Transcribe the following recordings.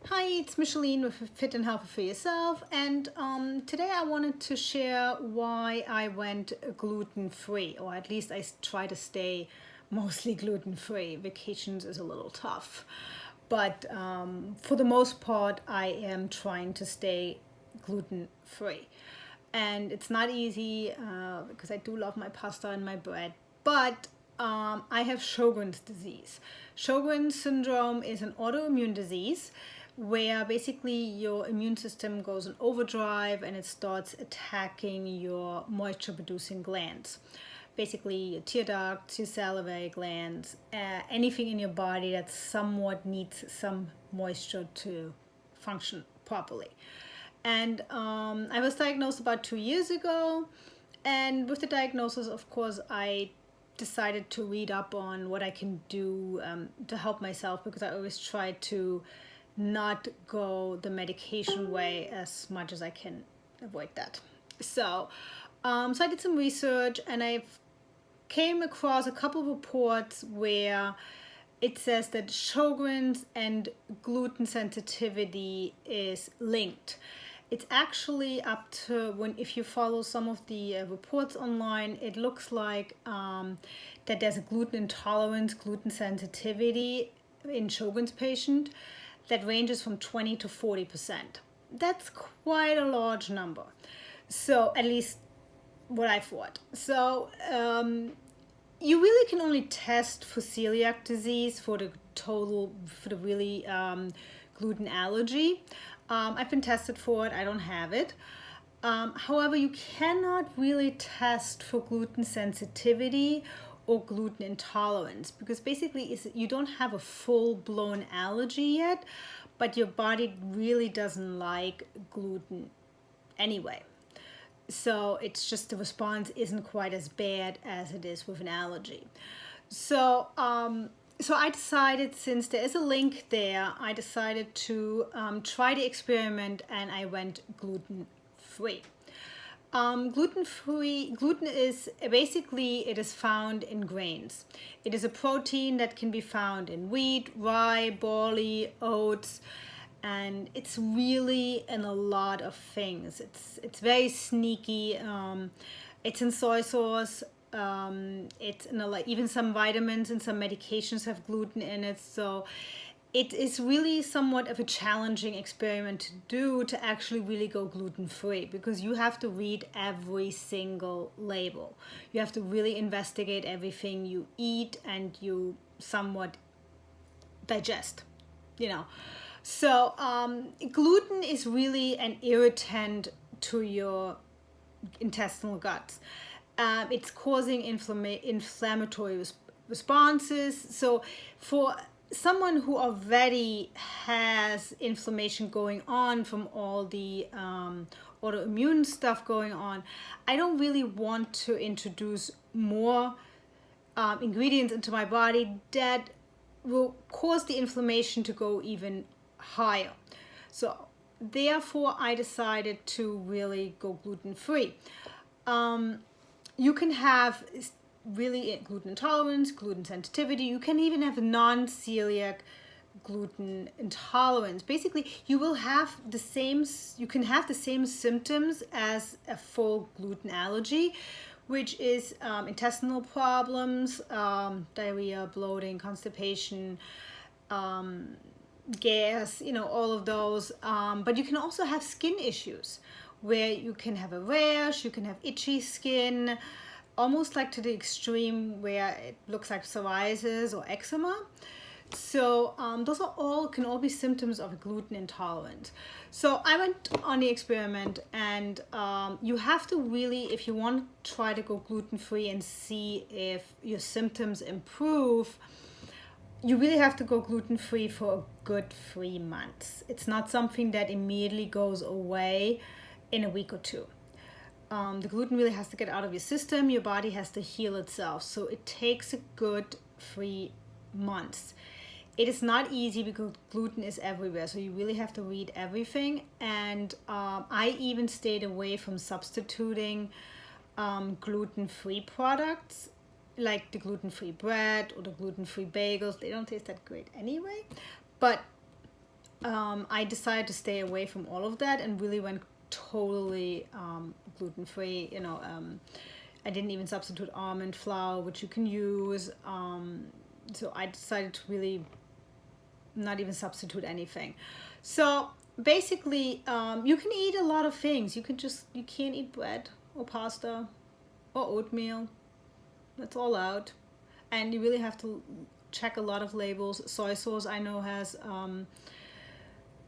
Hi, it's Micheline with Fit and Healthy for Yourself, and today I wanted to share why I went gluten-free, or at least I try to stay mostly gluten-free. Vacations is a little tough, but for the most part, I am trying to stay gluten-free. And it's not easy because I do love my pasta and my bread, but I have Sjogren's disease. Sjogren's syndrome is an autoimmune disease where basically your immune system goes in overdrive and it starts attacking your moisture producing glands. Basically, your tear ducts, your salivary glands, anything in your body that somewhat needs some moisture to function properly. And I was diagnosed about 2 years ago. And with the diagnosis, of course, I decided to read up on what I can do to help myself, because I always try to not go the medication way as much as I can avoid that. So I did some research and I came across a couple of reports where it says that Sjogren's and gluten sensitivity is linked. It's actually up to if you follow some of the reports online, it looks like that there's a gluten intolerance, gluten sensitivity in Sjogren's patient that ranges from 20 to 40%. That's quite a large number. So at least what I thought. So you really can only test for celiac disease for the really gluten allergy. I've been tested for it. I don't have it. However, you cannot really test for gluten sensitivity or gluten intolerance, because basically you don't have a full-blown allergy yet, but your body really doesn't like gluten anyway. So it's just the response isn't quite as bad as it is with an allergy. So I decided, since there is a link there, I decided to try the experiment, and I went gluten-free. Gluten is basically, it is found in grains. It is a protein that can be found in wheat, rye, barley, oats, and it's really in a lot of things. It's very sneaky. It's in soy sauce. It's in even some vitamins and some medications have gluten in it. So it is really somewhat of a challenging experiment to do, to actually really go gluten-free, because you have to read every single label. You have to really investigate everything you eat and you somewhat digest, you know. So gluten is really an irritant to your intestinal guts. It's causing inflammatory responses. So for someone who already has inflammation going on from all the autoimmune stuff going on, I don't really want to introduce more ingredients into my body that will cause the inflammation to go even higher. So therefore I decided to really go gluten-free. You can have really gluten intolerance, gluten sensitivity. You can even have non-celiac gluten intolerance. Basically, you can have the same symptoms as a full gluten allergy, which is intestinal problems, diarrhea, bloating, constipation, gas, all of those. But you can also have skin issues where you can have a rash, you can have itchy skin, almost like to the extreme where it looks like psoriasis or eczema. So those can all be symptoms of a gluten intolerance. So I went on the experiment, and you have to really, if you want to try to go gluten-free and see if your symptoms improve, you really have to go gluten-free for a good 3 months. It's not something that immediately goes away in a week or two. The gluten really has to get out of your system. Your body has to heal itself. So it takes a good 3 months. It is not easy because gluten is everywhere. So you really have to read everything. And I even stayed away from substituting gluten-free products, like the gluten-free bread or the gluten-free bagels. They don't taste that great anyway. But I decided to stay away from all of that and really went totally gluten-free. I didn't even substitute almond flour, which you can use. So I decided to really not even substitute anything. So basically, you can eat a lot of things. You can't eat bread or pasta or oatmeal. That's all out. And you really have to check a lot of labels. Soy sauce, I know, has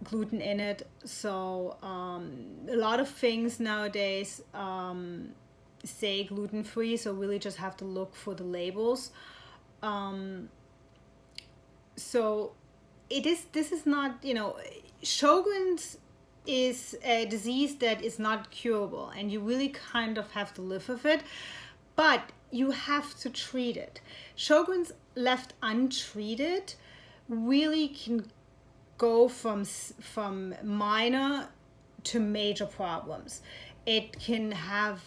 gluten in it. So a lot of things nowadays say gluten-free, so really just have to look for the labels. So this is not, Sjogren's is a disease that is not curable, and you really kind of have to live with it, but you have to treat it. Sjogren's left untreated really can go from minor to major problems. It can have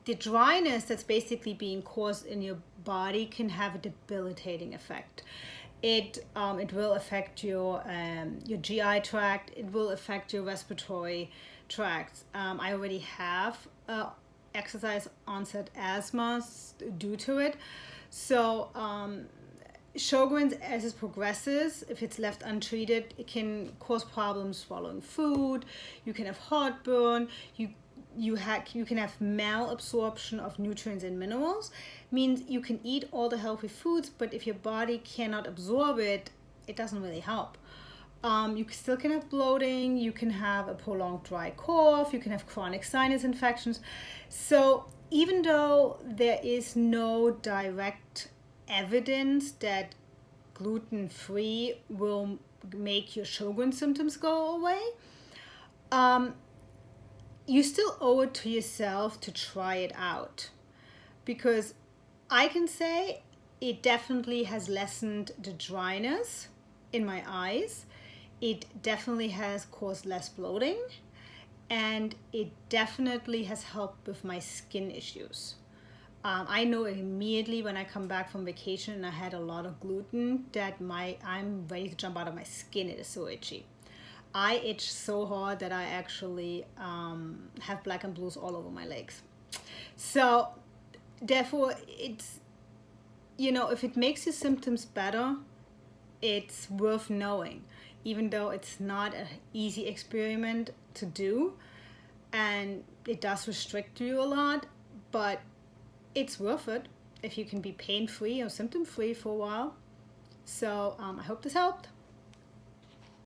the dryness that's basically being caused in your body can have a debilitating effect. It will affect your GI tract. It will affect your respiratory tract. I already have exercise onset asthma due to it. So Sjogren's, as it progresses, if it's left untreated, it can cause problems swallowing food. You can have heartburn. You can have malabsorption of nutrients and minerals. Means you can eat all the healthy foods, but if your body cannot absorb it, it doesn't really help. You still can have bloating. You can have a prolonged dry cough. You can have chronic sinus infections. So even though there is no direct evidence that gluten-free will make your Sjogren symptoms go away, you still owe it to yourself to try it out, because I can say it definitely has lessened the dryness in my eyes. It definitely has caused less bloating, and it definitely has helped with my skin issues. I know immediately when I come back from vacation and I had a lot of gluten that I'm ready to jump out of my skin. It is so itchy. I itch so hard that I actually have black and blues all over my legs. So therefore, it's, if it makes your symptoms better, it's worth knowing, even though it's not an easy experiment to do and it does restrict you a lot, but it's worth it if you can be pain-free or symptom-free for a while. So I hope this helped.